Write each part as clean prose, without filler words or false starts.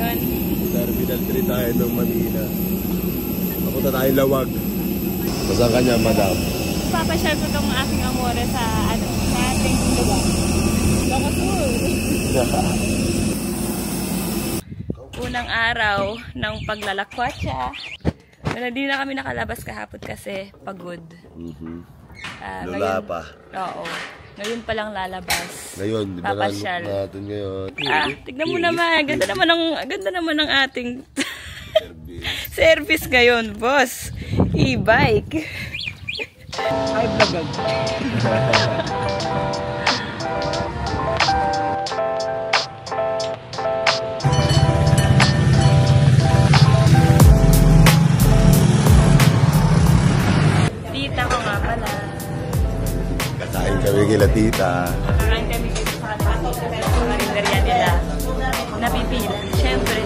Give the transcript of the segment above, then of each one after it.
ngayon? Terminal 3 tayo ng Manila. Papunta tayo Lawag. Saan ka niya, madam? Papasyal ko tong aking amore sa ating lugar. Unang araw ng paglalakwatsa. Hindi na kami nakalabas kahapon kasi pagod. Lula pa. Oo. Ngayon pa lang lalabas. Ngayon, di ba natin ngayon? Tignan mo naman. Ganda naman ng ating service ngayon, boss. E-bike. Ay, vlogag. Tita ko nga pala. Kakain kami kila tita. Kakain kami sa karinderya nila. Napipila. Siyempre.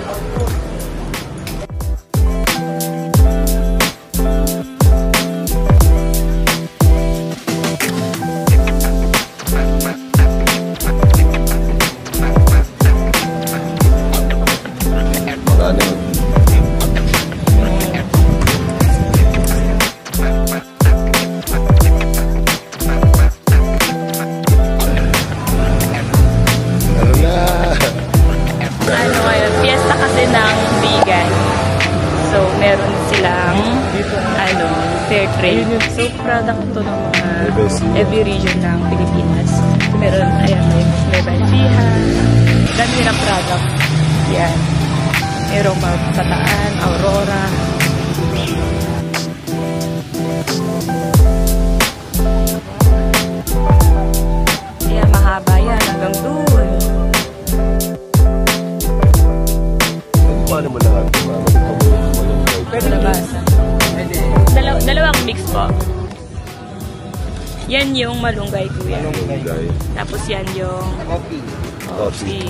Fair trade. So, product to ng mga every region ng Pilipinas. Meron, ayan, may Bandiha. Dami ng product. Yan. Merong Bataan, Aurora. Ayan, mahaba yan. Hanggang doon. Paano mo lahat? Pwede labasan. Dalawang mix po. Yan yung malunggay, kuya. Malunggay. Tapos yan yung coffee.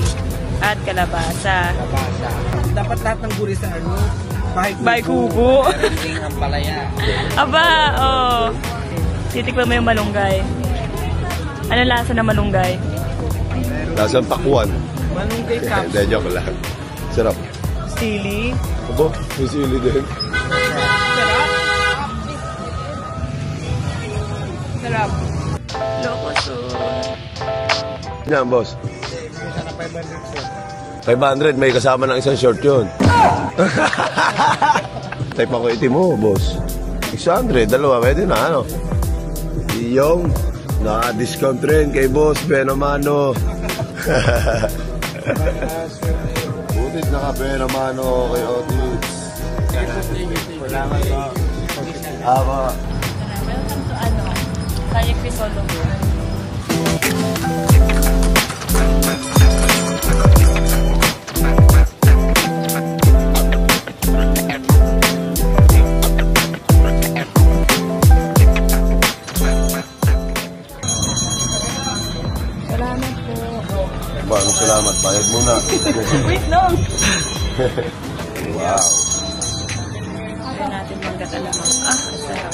At kalabasa. Dapat lahat ng guri sa bahay kubo. Hindi ang palaya. Aba, oh. Titikman mo yung malunggay. Ano lasa na malunggay? Lasang pakwan. Malunggay cups. Hindi, joke lang. Sarap. Sili. Abo, may sili din. Sarap. Lokoso. Yan, boss. 500, may kasama ng isang short yun. Type ako itim mo, boss. 600, dalawa, pwede na, ano? Yung, naka-discount rin kay boss, Benomano. Butit naka-Benomano kay Otis. Salamat po. Aba. Welcome to Kaya Crisolo. Salamat po. Bang, salamat. Bayad muna. Wait lang. Wow. Kaya natin magkatalamang. Sarap.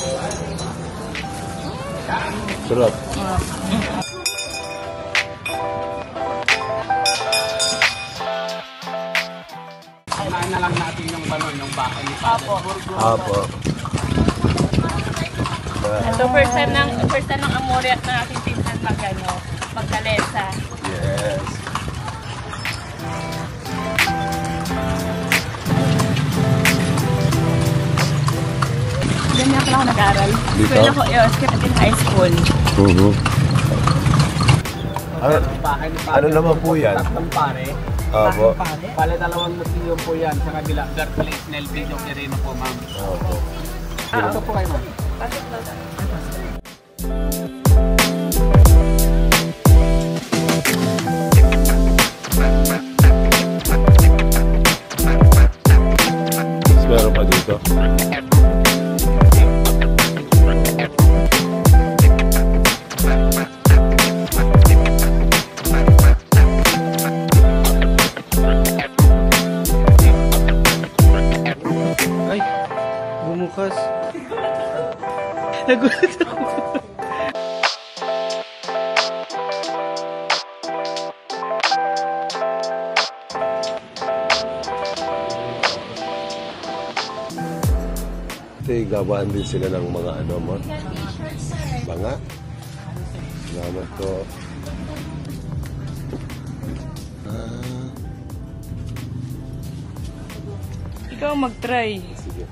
Sarap. Kailangan na lang natin yung yung baka ni Papa. Apo. So first time ng amore at ng aking pinsan magkalesa. Yes. Ganyan ako nag-aral. Dito? School ako, Skeleton High School. Ano naman po yan? Tatlong pare. Apo. Pala dalawang museum po yan sa kabila. Birthplace Nel Video Quirino po, ma'am. Apo. Ito po kayo, ma'am. Meron pa dito. Ay, bumukas. Nagulat ako. Ito, gawahan din sila ng mga ano mo. Banga. Salamat po. Ikaw mag-try. Sige.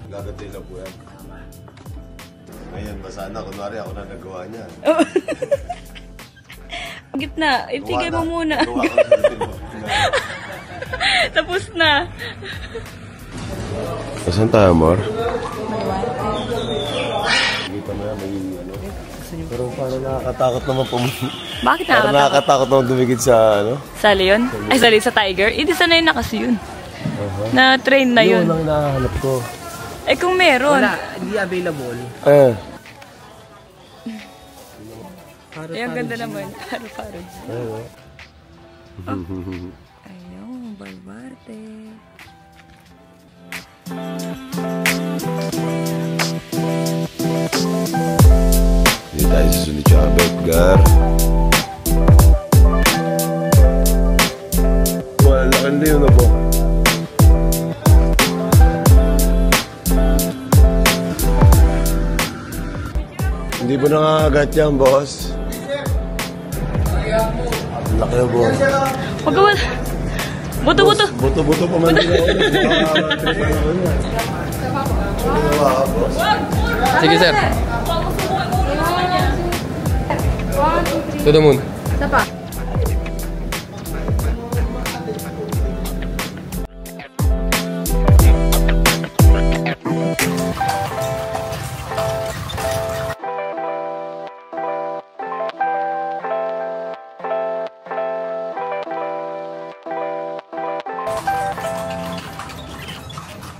Gagatay na po yan. Ngayon, masana. Kunwari ako na nagawa niya. Gitna. Itigay mo muna. Gawa ko sa mo. Tapos na. Saan tayo, Amor? Hindi pa na may ano. Pero parang nakakatakot naman pumunta. Bakit Parang nakakatakot naman dumikit sa ano. Sa leon? Ay, sa tiger? Hindi, sanay na kasi yun. Na-train na yun. Yun lang hinahanap ko. Eh kung meron. Wala, hindi available. Ay, ang ganda naman. Paro-paro. Ayun, balbarte. Hindi tayo sa Sunitsaba, Edgar. Wala lakan na yun na po. Hindi ba nangangagat yan, boss? Laki na, boss. Huwag ka wala. Buto-buto. Buto-buto pa man din ako. Sige, sir. To the moon. Sapa.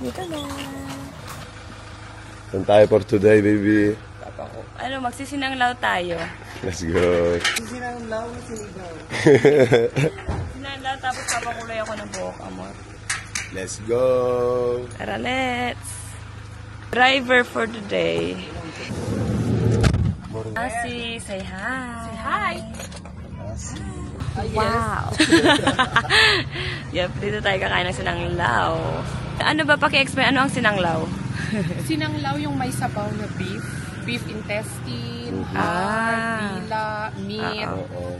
Dito na. Saan tayo for today, baby? Ano, magsisinanglaw tayo. Let's go. Sinanglaw tapos papakulay ako ng buhok, amor. Let's go. Tara, let's. Driver for today. Asi, say hi. Say hi. Wow. Yep, dito tayo kakain ng sinanglaw. Ano ba, paki-explain, ano ang sinanglaw? Sinanglaw yung may sabaw na beef. Beef intestine, dila, meat. Oo.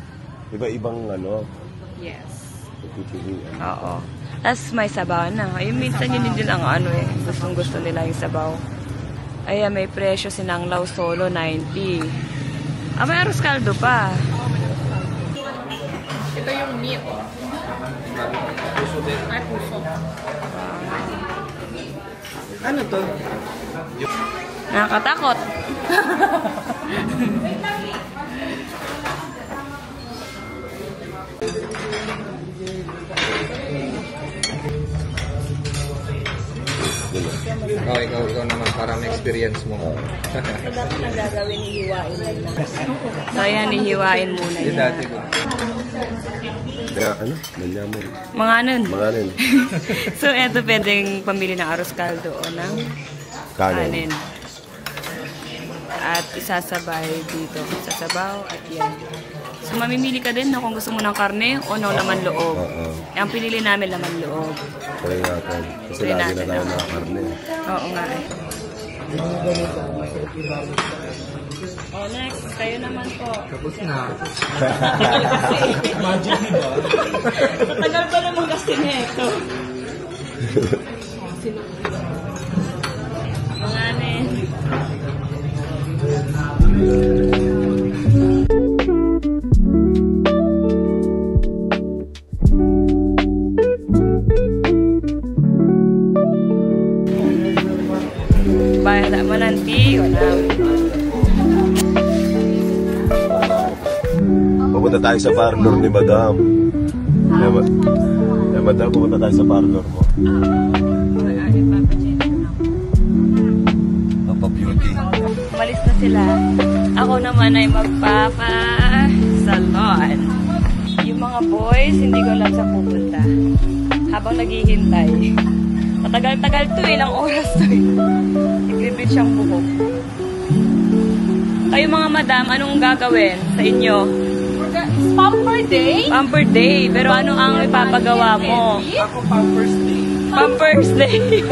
Iba-ibang ano. Yes. Pipilian. Oo. Tapos may sabaw na. Ayun, minsan yun din ang ano eh. Gustong gusto nila yung sabaw. Ayan, may presyo sinanglaw solo, 90. Ah, may arroz caldo pa. Ito yung meat. Ay, puso. Ano to? Nakakatakot. Ikaw naman, para ma-experience mo. Dapat na gagawin, hihiwain muna. So, ayan, hihiwain muna yan. Dati ko. Kaya ano? Manyaman. Mga nun. Mga rin. So, eto pwedeng pamili ng arroz caldo o ng kanin. At isasabay dito. Sasabaw at yan. So, mamimili ka din no, kung gusto mo ng karne o ng laman loob. Ang pinili namin laman loob. Try natin. Kasi Try lagi na natin, tayo no? nakakarne. Oo nga eh. Oh, next. Kayo naman po. Tapos na. Matagal pa naman kasi neto. Mga anin. Bayad naman nanti. Pupunta tayo sa parlor ni Madam. Madam, pupunta tayo sa parlor mo. Papa Beauty. Umalis na sila. Ako naman ay magpapa-salon. Yung mga boys, hindi ko alam sa pupunta. Habang naghihintay. Matagal-tagal to, ilang oras to. Nag-repeat siyang buhok. Kayo mga madam, anong gagawin sa inyo? Pamper day? Pamper day. Pero ano ang ipapagawa mo? Ako Pampers Day. Pampers Day.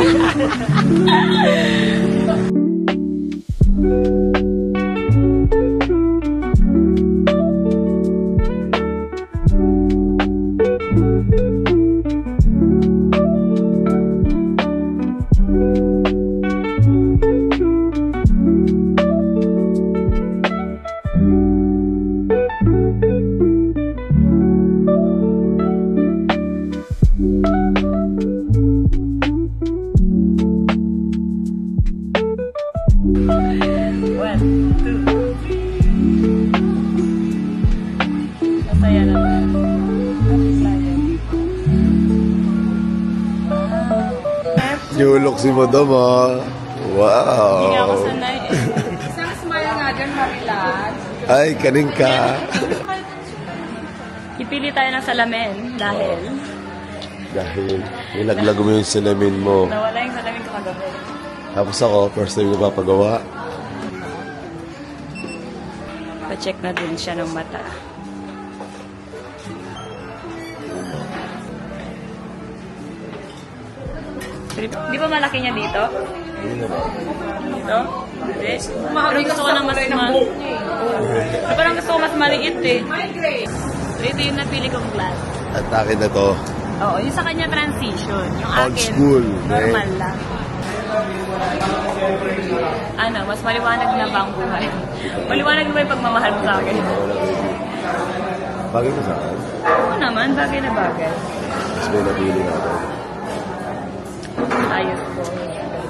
Masaya naman. Nulok si Madam ah. Wow. Hindi nga ako sanay eh. Isang smile nga dyan, marilat. Ay, kaning ka. Ipili tayo ng salamin dahil Dahil nilaglag mo yung salamin mo. nawala yung salamin ko kagabi. Tapos ako, first time ko papagawa. Pa-check na din siya ng mata. Di ba malaki niya dito? Dito? Hindi. Parang gusto ko ng mas parang gusto ko mas maliit eh. So, ito yung napili kong glass. At akin na to. Oo, yung sa kanya transition. Yung Old akin, school, normal lang. Ano, mas maliwanag na ba ang buhay? Maliwanag na ba yung pagmamahal mo sa akin? Bagay mo sa akin. Oo naman, bagay na bagay. Mas may napili natin. Ayos ko.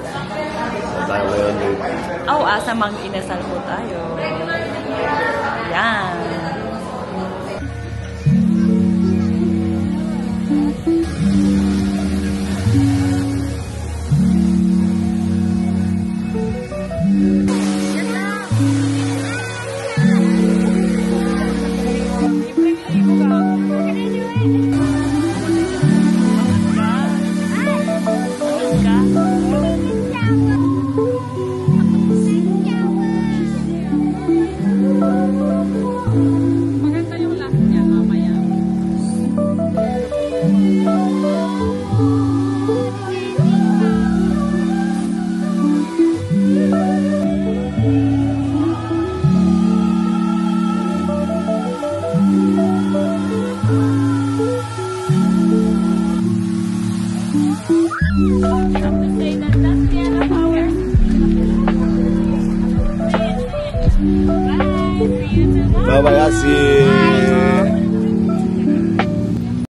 Saan tayo ngayon, babe? Aw, asa mag-inasal po tayo. Yan. Maganda yung last niya, mamaya. Bye-bye, Asi.